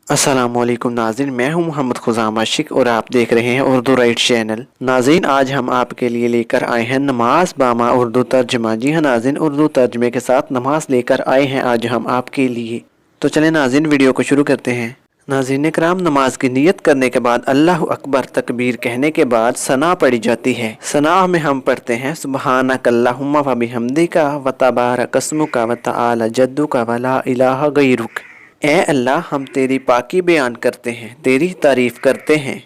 अस्सलामुअलैकुम नाज़रीन, मैं हूं मोहम्मद खुज़ाम आशिक और आप देख रहे हैं उर्दू राइट चैनल। नाज़रीन, आज हम आपके लिए लेकर आए हैं नमाज बामा उर्दू तर्जमा। जी हाँ नाज़रीन, उर्दू तर्जमे के साथ नमाज लेकर आए हैं आज हम आपके लिए। तो चलें नाज़रीन, वीडियो को शुरू करते हैं। नाज़रीन कराम, नमाज की नियत करने के बाद अल्लाह अकबर तकबीर कहने के बाद सना पढ़ी जाती है। सना में हम पढ़ते हैं सुबहानक अल्लाहुम्मा व बिहम्दिका व तबारक अस्मुका व तआला जद्दुका व ला इलाहा गैरुक। ए अल्लाह, हम तेरी पाकी बयान करते हैं, तेरी तारीफ करते हैं।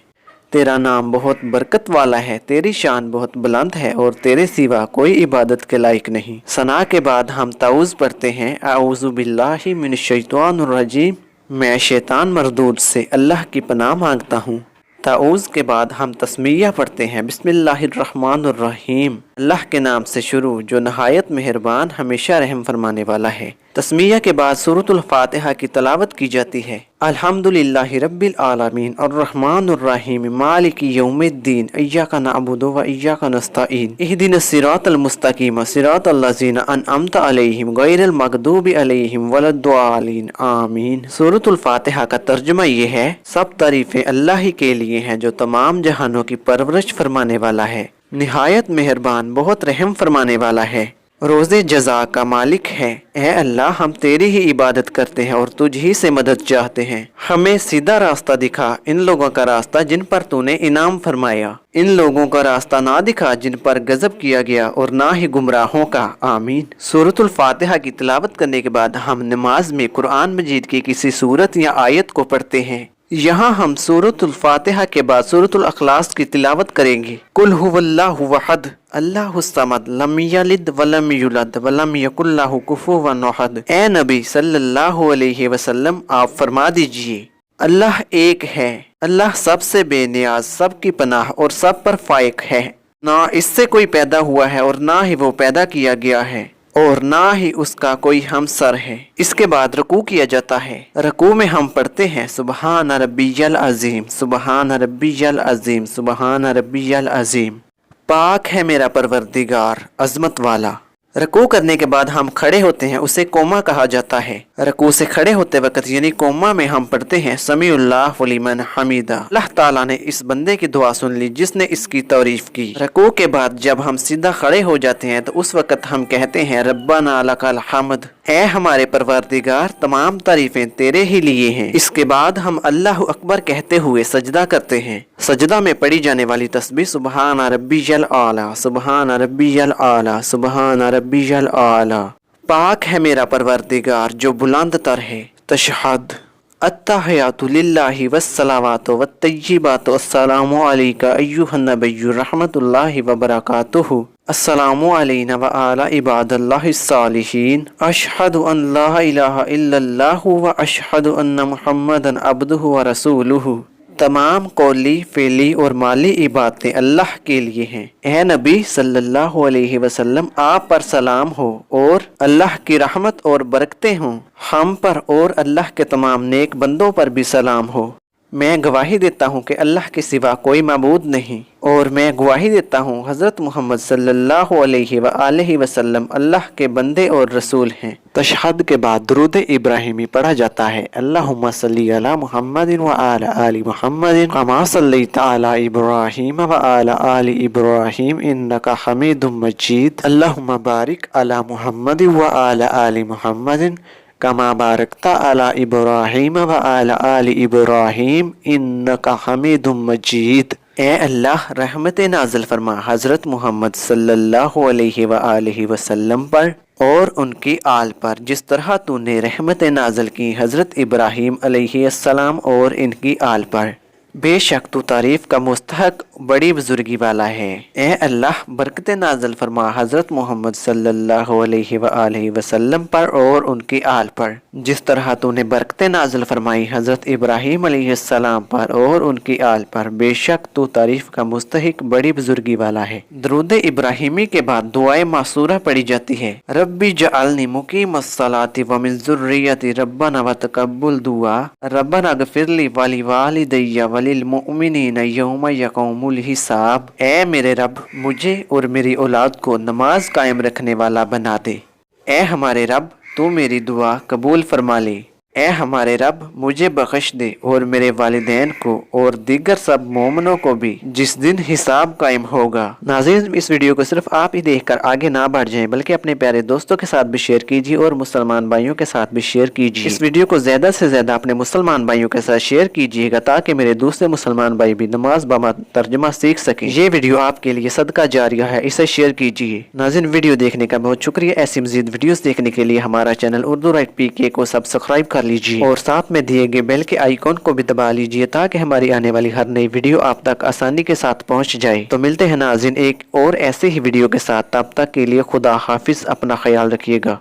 तेरा नाम बहुत बरकत वाला है, तेरी शान बहुत बुलंद है और तेरे सिवा कोई इबादत के लायक नहीं। सना के बाद हम ताऊज़ पढ़ते हैं, आऊज़ु बिल्लाहि मिनश शैतानिर रजीम। मैं शैतान मरदूद से अल्लाह की पनाह मांगता हूँ। ताऊज़ के बाद हम तस्मीया पढ़ते हैं, बिस्मिल्लाहिर्रहमानिर्रहीम। अल्लाह के नाम से शुरू जो नहायत मेहरबान हमेशा रहम फरमाने वाला है। तस्मीया के बाद सूरतुल फातिहा की तलावत की जाती है। अल्हम्दुलिल्लाहि रब्बिल आलमीन अर्रहमानिर्रहीम मालिकी यौमिद्दीन इय्याका नअबुदु व इय्याका नस्तईन इहदिनस सिरातल मुस्तकीम सिरातल लज़ीना अनअमता अलैहिम गैरिल मग़दूबि अलैहिम वलद्दालिन आमीन। सूरतुल फातिहा का तर्जुमा ये है, सब तारीफें अल्लाह ही के लिए हैं जो तमाम जहानों की परवरिश फरमाने वाला है, निहायत मेहरबान, बहुत रहम फरमाने वाला है, रोज़े जज़ा का मालिक है। ए अल्लाह, हम तेरी ही इबादत करते हैं और तुझ ही से मदद चाहते हैं। हमें सीधा रास्ता दिखा, इन लोगों का रास्ता जिन पर तूने इनाम फरमाया। इन लोगों का रास्ता ना दिखा जिन पर गजब किया गया और ना ही गुमराहों का। आमीन। सूरतुल फातिहा की तिलावत करने के बाद हम नमाज में कुरान मजीद की किसी सूरत या आयत को पढ़ते हैं। यहाँ हम सूरतुल फातिहा के बाद सूरतुल अखलास की तिलावत करेंगे। कुल हुवल्लाहु अहद अल्लाहुस समद लम यलिद वलम यूलद वलम यकुल लहू कुफुवन अहद। ए नबी सल्लल्लाहु अलैहि वसल्लम, आप फरमा दीजिए, अल्लाह एक है, अल्लाह सबसे बेनियाज, सबकी पनाह और सब पर फाइक है। ना इससे कोई पैदा हुआ है और ना ही वो पैदा किया गया है और ना ही उसका कोई हमसर है। इसके बाद रुकू किया जाता है। रुकू में हम पढ़ते हैं सुबहान रब्बियल अजीम, सुबहान रब्बियल अजीम, सुबहान रब्बियल अजीम। पाक है मेरा परवरदिगार, अजमत वाला। रुकू करने के बाद हम खड़े होते हैं, उसे कोमा कहा जाता है। रुकू से खड़े होते वक्त यानी कोमा में हम पढ़ते हैं समीउल्लाह लिमन हमीदा। अल्लाह ताला ने इस बंदे की दुआ सुन ली जिसने इसकी तारीफ की। रुकू के बाद जब हम सीधा खड़े हो जाते हैं तो उस वक्त हम कहते हैं रब्बना लकल हम्द, ए हमारे परवरदिगार, तमाम तारीफें तेरे ही लिए हैं। इसके बाद हम अल्लाह अकबर कहते हुए सजदा करते हैं। सजदा में पढ़ी जाने वाली तस्बीह सुबहान रब्बियल आला, सुबहान रब्बियल आला, सुबहान रब्बियल आला। पाक है मेरा परवरदिगार जो बुलंद तर है। तशहद अत्तहियातु लिल्लाहि वस्सलावातु वत्तय्यिबातु अस्सलामु अलैका अय्युहन नबिय्यु रहमतुल्लाहि व बरकातुहु अस्सलामु अलैना व अला इबादिल्लाहिस सालिहीन अशहदु अन ला इलाहा इल्लल्लाहु व अशहदु अन्न मुहम्मदन अब्दुहु व रसूलुहु। तमाम कौली, फेली और माली इबादतें अल्लाह के लिए हैं। ए नबी सल्लल्लाहु अलैहि वसल्लम, आप पर सलाम हो और अल्लाह की रहमत और बरकतें हों हम पर और अल्लाह के तमाम नेक बंदों पर भी सलाम हो। मैं गवाही देता हूँ कि अल्लाह के सिवा कोई माबूद नहीं और मैं गवाही देता हूँ हज़रत मोहम्मद सल्लल्लाहु अलैहि व आलिहि वसल्लम अल्लाह के बंदे और रसूल हैं। तशहद के बाद दुरूद इब्राहिमी पढ़ा जाता है। अल्लाहुम्मा सल्ली अला मुहम्मदिन व अला आलि मुहम्मदिन कमा सल्लैता अला इब्राहीम व अला आलि इब्राहीम इन्नका हमीदुम मजीद। अल्लाहुम्मा बारिक अला मुहम्मदिन व अला आलि मुहम्मदिन कमा बारकता अला इब्राहीम व अला आलि इब्राहीम इन्नका हमीदुम मजीद। ए अल्लाह, रहमत नाज़िल फरमा हज़रत मोहम्मद सल्लल्लाहु अलैहि व आलिहि वसल्लम पर और उनकी आल पर जिस तरह तूने रहमत नाज़िल की हज़रत इब्राहीम अलैहिस्सलाम और इनकी आल पर। बेशक तू तारीफ का मुस्तहक बड़ी बुजुर्गी वाला है। ए अल्लाह, बरकत नाज़िल फरमा हज़रत मोहम्मद सल्लल्लाहु अलैहि व आलिहि वसल्लम पर और उनकी आल पर जिस तरह तूने बरकत नाज़िल फरमाई हज़रत इब्राहीम अलैहिस्सलाम पर और उनकी आल पर। बेशक तू तारीफ का मुस्तहक बड़ी बुजुर्गी वाला है। दरूद इब्राहिमी के बाद दुआए मासूरा पढ़ी जाती है। रब्बी जअलनी मुकीमस्सलाति व मिन ज़ुर्रिय्यति रब्बना व तक़ब्बल दुआ रब्बना गफ़िरली वली वालिदैया वलिल मुमिनीना यौम यक़ूमुल हिसाब। ए मेरे रब, मुझे और मेरी औलाद को नमाज कायम रखने वाला बना दे। ए हमारे रब, तू मेरी दुआ कबूल फरमा ले। اے ہمارے رب مجھے بخش دے اور میرے والدین کو اور دیگر سب مومنوں کو بھی جس دن حساب قائم ہوگا۔ ناظرین اس ویڈیو کو صرف آپ ہی دیکھ کر آگے نہ بڑھ جائیں بلکہ اپنے پیارے دوستوں کے ساتھ بھی شیئر کیجیے اور مسلمان بھائیوں کے ساتھ بھی شیئر کیجیے۔ اس ویڈیو کو زیادہ سے زیادہ اپنے مسلمان بھائیوں کے ساتھ شیئر کیجیے گا تاکہ میرے دوسرے مسلمان بھائی بھی نماز با ترجمہ سیکھ سکیں۔ یہ ویڈیو آپ کے لیے صدقہ جاریہ ہے، اسے شیئر کیجیے۔ ناظرین ویڈیو دیکھنے کا بہت شکریہ۔ ایسی مزید ویڈیوز دیکھنے کے لیے ہمارا چینل اردو رائٹ PK کو سبسکرائب کر لیجیے اور ساتھ میں دیے گئے بیل کے آئیکن کو بھی دبا لیجیے تاکہ ہماری آنے والی ہر نئی ویڈیو آپ تک آسانی کے ساتھ پہنچ جائے۔ تو ملتے ہیں ناظرین ایک اور ایسے ہی ویڈیو کے ساتھ، تب تک کے لیے خدا حافظ، اپنا خیال رکھیے گا۔